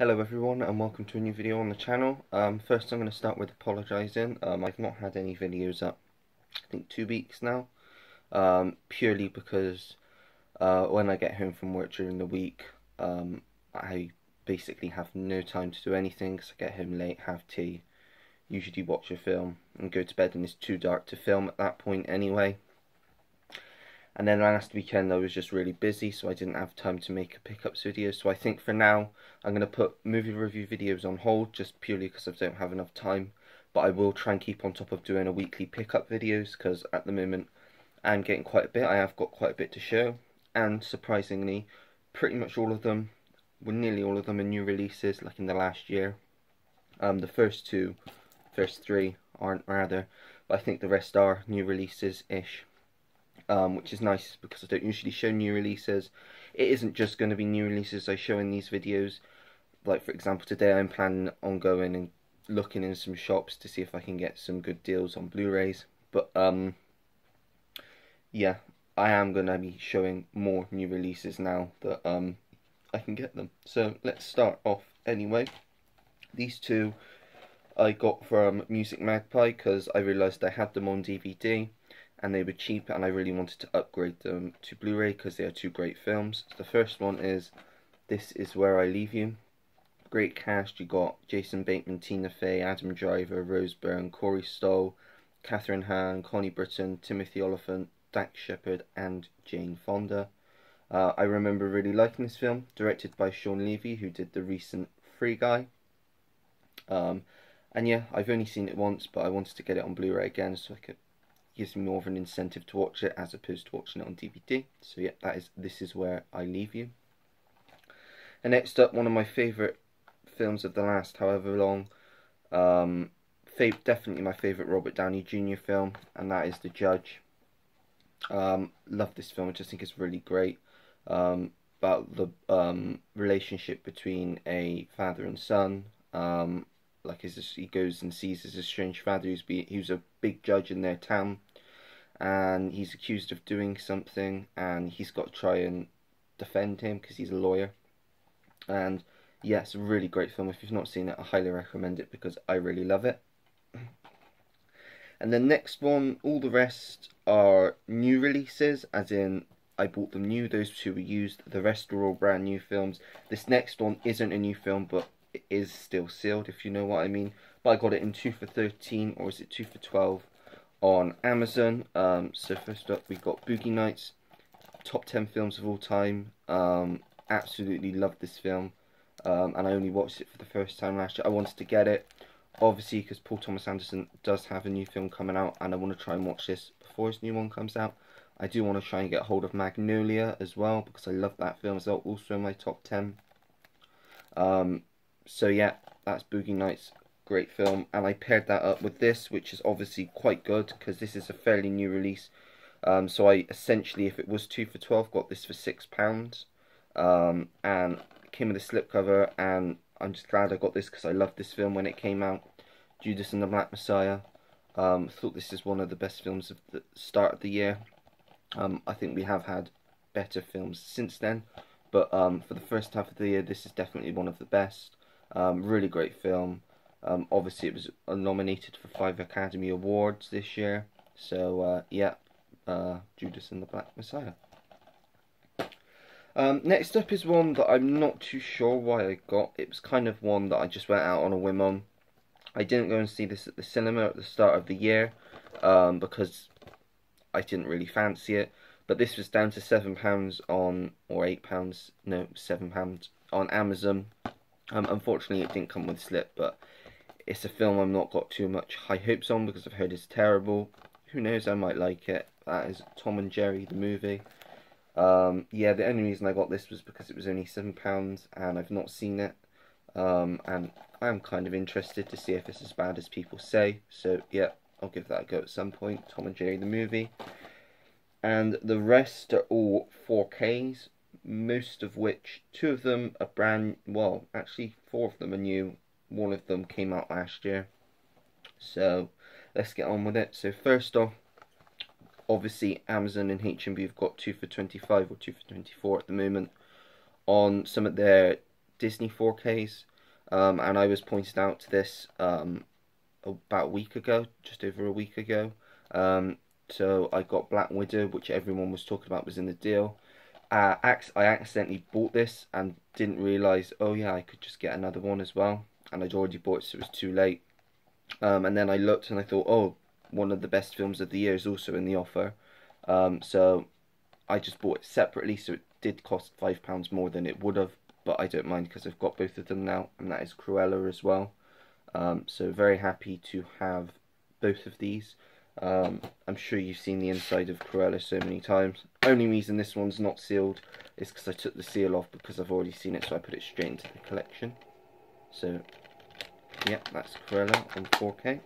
Hello everyone and welcome to a new video on the channel. First I'm going to start with apologising. I've not had any videos up, I think 2 weeks now, purely because when I get home from work during the week, I basically have no time to do anything because I get home late, have tea, usually watch a film and go to bed, and it's too dark to film at that point anyway. And then last weekend I was just really busy, so I didn't have time to make a pickups video. So I think for now I'm going to put movie review videos on hold, just purely because I don't have enough time. But I will try and keep on top of doing a weekly pickup videos, because at the moment I'm getting quite a bit. I have got quite a bit to show, and surprisingly pretty much all of them, well, nearly all of them, are new releases, like in the last year. The first three aren't, rather, but I think the rest are new releases-ish. Which is nice because I don't usually show new releases. It isn't just going to be new releases I show in these videos. Like for example, today I'm planning on going and looking in some shops to see if I can get some good deals on Blu-rays. But yeah, I am going to be showing more new releases now that I can get them. So let's start off anyway. These two I got from Music Magpie because I realised I had them on DVD and they were cheap, and I really wanted to upgrade them to Blu-ray because they are two great films. So the first one is This Is Where I Leave You. Great cast. You got Jason Bateman, Tina Fey, Adam Driver, Rose Byrne, Corey Stoll, Catherine Hahn, Connie Britton, Timothy Olyphant, Dax Shepard, and Jane Fonda. I remember really liking this film, directed by Shawn Levy, who did the recent Free Guy. And yeah, I've only seen it once, but I wanted to get it on Blu-ray again so I could. Gives me more of an incentive to watch it as opposed to watching it on DVD. So yeah, This Is Where I Leave You. And next up, one of my favourite films of the last however long, definitely my favourite Robert Downey Jr. film, and that is The Judge. Love this film. I just think it's really great, about the relationship between a father and son. Like he goes and sees his estranged father, who's a big judge in their town, and he's accused of doing something, and he's got to try and defend him because he's a lawyer. And yeah, it's a really great film. If you've not seen it, I highly recommend it because I really love it. And the next one, all the rest are new releases, as in I bought them new. Those two were used. The rest are all brand new films. This next one isn't a new film, but it is still sealed, if you know what I mean. But I got it in 2 for 13, or is it 2 for 12 on Amazon. So first up we got Boogie Nights, top 10 films of all time. Absolutely loved this film, and I only watched it for the first time last year. I wanted to get it, obviously, because Paul Thomas Anderson does have a new film coming out, and I want to try and watch this before his new one comes out. I do want to try and get hold of Magnolia as well, because I love that film as well, also in my top 10. So yeah, that's Boogie Nights, great film, and I paired that up with this, which is obviously quite good, because this is a fairly new release. So I essentially, if it was 2 for 12, got this for £6. And it came with a slipcover, and I'm just glad I got this because I loved this film when it came out. Judas and the Black Messiah. Thought this is one of the best films of the start of the year. I think we have had better films since then, but for the first half of the year, this is definitely one of the best. Really great film. Obviously it was nominated for 5 Academy Awards this year. So yeah, Judas and the Black Messiah. Next up is one that I'm not too sure why I got. It was kind of one that I just went out on a whim on. I didn't go and see this at the cinema at the start of the year, because I didn't really fancy it. But this was down to £7 on, or £8, no, £7 on Amazon. Unfortunately it didn't come with slip, but it's a film I'm not got too much high hopes on because I've heard it's terrible. Who knows, I might like it. That is Tom and Jerry, the movie. Yeah, the only reason I got this was because it was only £7 and I've not seen it. And I'm kind of interested to see if it's as bad as people say. So yeah, I'll give that a go at some point. Tom and Jerry, the movie. And the rest are all 4K's. Most of which, 2 of them are well, actually 4 of them are new. 1 of them came out last year. So let's get on with it. So first off, obviously Amazon and H&B have got 2 for 25 or 2 for 24 at the moment on some of their Disney 4Ks. and I was pointed out to this about a week ago, just over a week ago. So I got Black Widow, which everyone was talking about was in the deal. I accidentally bought this and didn't realise, oh yeah, I could just get another one as well. And I'd already bought it, so it was too late. And then I looked and I thought, oh, one of the best films of the year is also in the offer. So I just bought it separately, so it did cost £5 more than it would have. But I don't mind because I've got both of them now, and that is Cruella as well. So very happy to have both of these. I'm sure you've seen the inside of Cruella so many times. Only reason this one's not sealed is because I took the seal off because I've already seen it, so I put it straight into the collection. So, yeah, that's Cruella on 4K.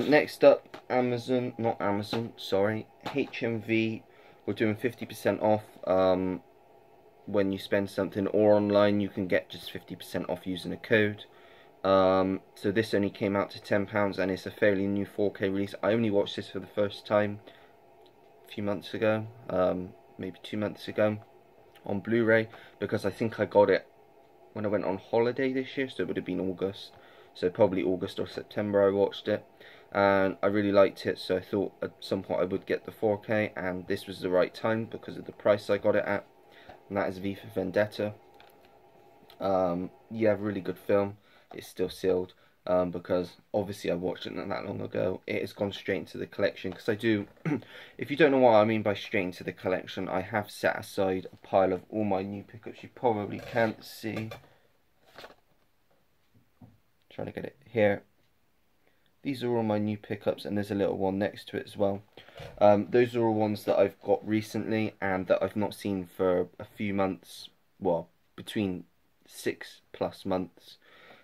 Next up, HMV. We're doing 50% off. When you spend something, or online you can get just 50% off using a code. So this only came out to £10 and it's a fairly new 4K release. I only watched this for the first time a few months ago, maybe 2 months ago, on Blu-ray, because I think I got it when I went on holiday this year, so it would have been August. So probably August or September I watched it, and I really liked it, so I thought at some point I would get the 4K, and this was the right time because of the price I got it at, and that is V for Vendetta. Yeah, really good film. It's still sealed because obviously I watched it not that long ago. It has gone straight into the collection because I do, if you don't know what I mean by straight into the collection, I have set aside a pile of all my new pickups. You probably can't see. Trying to get it here. These are all my new pickups, and there's a little one next to it as well. Those are all ones that I've got recently and that I've not seen for a few months, well, between 6+ months,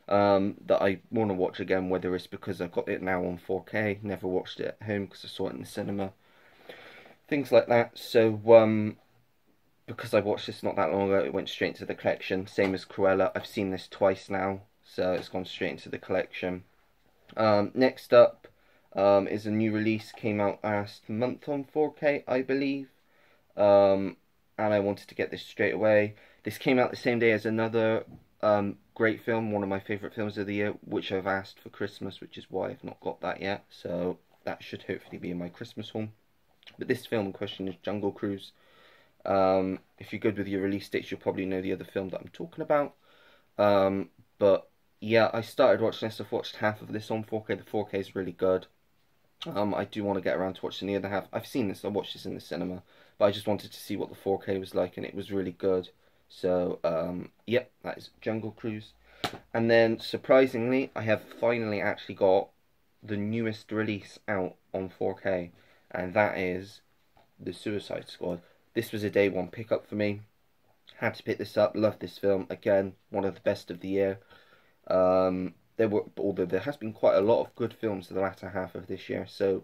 that I want to watch again, whether it's because I've got it now on 4K, never watched it at home because I saw it in the cinema, things like that. So because I watched this not that long ago, it went straight into the collection. Same as Cruella, I've seen this twice now, so it's gone straight into the collection. Next up is a new release, came out last month on 4K, I believe, and I wanted to get this straight away. This came out the same day as another great film, one of my favourite films of the year, which I've asked for Christmas, which is why I've not got that yet, so that should hopefully be in my Christmas home. But this film in question is Jungle Cruise. If you're good with your release dates, you'll probably know the other film that I'm talking about. But yeah, I started watching this. I've watched half of this on 4K. The 4K is really good. I do want to get around to watching the other half. I've seen this, I watched this in the cinema, but I just wanted to see what the 4K was like, and it was really good. So, yep, that is Jungle Cruise. And then, surprisingly, I have finally actually got the newest release out on 4K, and that is The Suicide Squad. This was a day one pickup for me. Had to pick this up, love this film. Again, one of the best of the year. Although there has been quite a lot of good films in the latter half of this year, so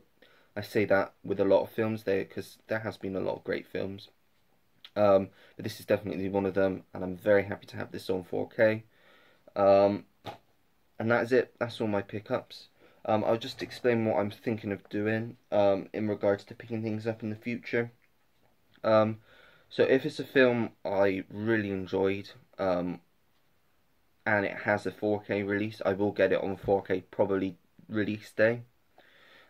I say that with a lot of films there, because there has been a lot of great films. But this is definitely one of them, and I'm very happy to have this on 4K. And that is it. That's all my pickups. I'll just explain what I'm thinking of doing in regards to picking things up in the future. So if it's a film I really enjoyed, and it has a 4K release, I will get it on 4K probably release day.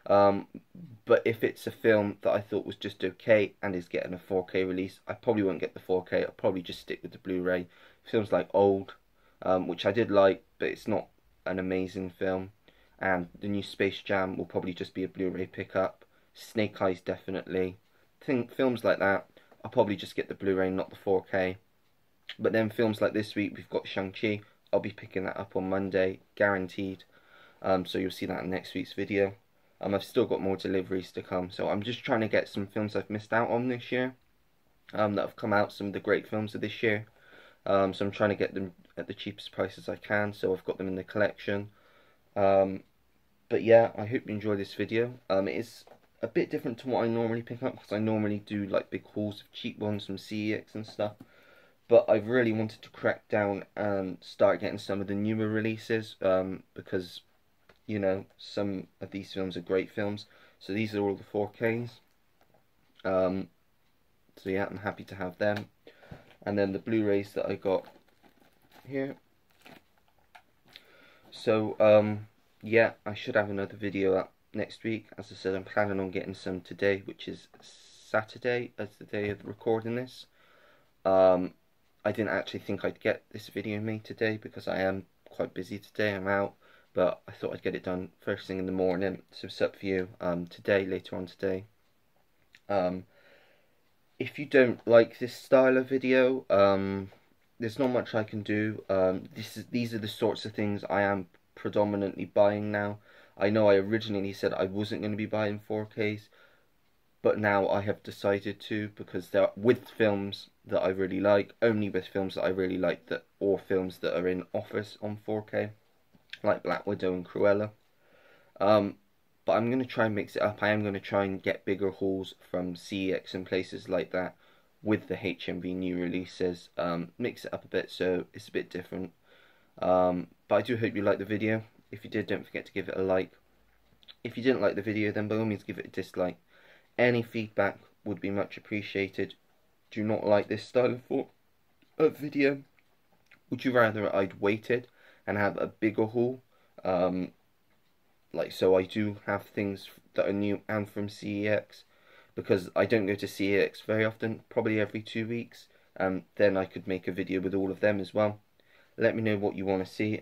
But if it's a film that I thought was just okay and is getting a 4K release, I probably won't get the 4K. I'll probably just stick with the Blu-ray. Films like Old, which I did like, but it's not an amazing film. And the new Space Jam will probably just be a Blu-ray pickup. Snake Eyes, definitely. Films like that, I'll probably just get the Blu-ray, not the 4K. But then films like this week, we've got Shang-Chi. I'll be picking that up on Monday, guaranteed. So you'll see that in next week's video. I've still got more deliveries to come, so I'm just trying to get some films I've missed out on this year, that have come out, some of the great films of this year. So I'm trying to get them at the cheapest prices I can, so I've got them in the collection. But yeah, I hope you enjoy this video. It is a bit different to what I normally pick up, because I normally do like big hauls of cheap ones from CEX and stuff. But I've really wanted to crack down and start getting some of the newer releases, because, you know, some of these films are great films. So these are all the 4Ks. So yeah, I'm happy to have them. And then the Blu-rays that I got here, So, yeah, I should have another video up next week. As I said, I'm planning on getting some today, which is Saturday as the day of recording this. Um, I didn't actually think I'd get this video made today because I am quite busy today. I'm out, but I thought I'd get it done first thing in the morning. So it's up for you today, later on today. If you don't like this style of video, there's not much I can do. These are the sorts of things I am predominantly buying now. I know I originally said I wasn't going to be buying 4Ks, but now I have decided to, because they're with films that I really like, only with films that I really like, that or films that are in offers on 4K, like Black Widow and Cruella. But I'm going to try and mix it up. I am going to try and get bigger hauls from CEX and places like that with the HMV new releases. Mix it up a bit so it's a bit different. But I do hope you liked the video. If you did, don't forget to give it a like. If you didn't like the video, then by all means give it a dislike. Any feedback would be much appreciated. Do you not like this style of video? Would you rather I'd waited and have a bigger haul? So I do have things that are new and from CEX, because I don't go to CEX very often, probably every 2 weeks. Then I could make a video with all of them as well. Let me know what you want to see.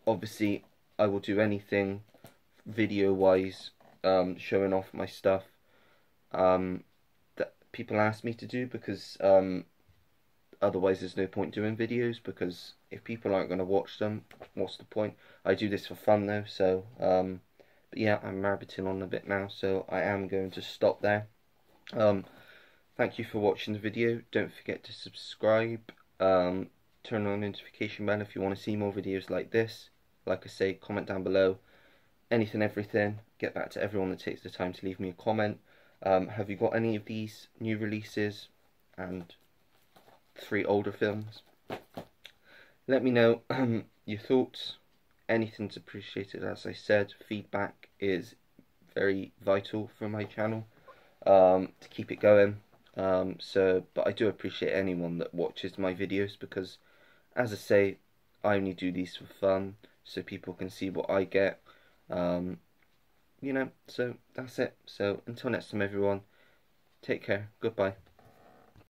Obviously, I will do anything video-wise, showing off my stuff that people ask me to do, because otherwise there's no point doing videos, because if people aren't going to watch them, what's the point? I do this for fun though, so but yeah, I'm rabbiting on a bit now, so I am going to stop there. Thank you for watching the video. Don't forget to subscribe, turn on the notification bell if you want to see more videos like this. Like I say, comment down below, anything, everything. Get back to everyone that takes the time to leave me a comment. Have you got any of these new releases and 3 older films? Let me know your thoughts. Anything's appreciated. As I said, feedback is very vital for my channel, to keep it going. But I do appreciate anyone that watches my videos, because as I say, I only do these for fun, so people can see what I get. So that's it. So until next time, everyone, take care. Goodbye.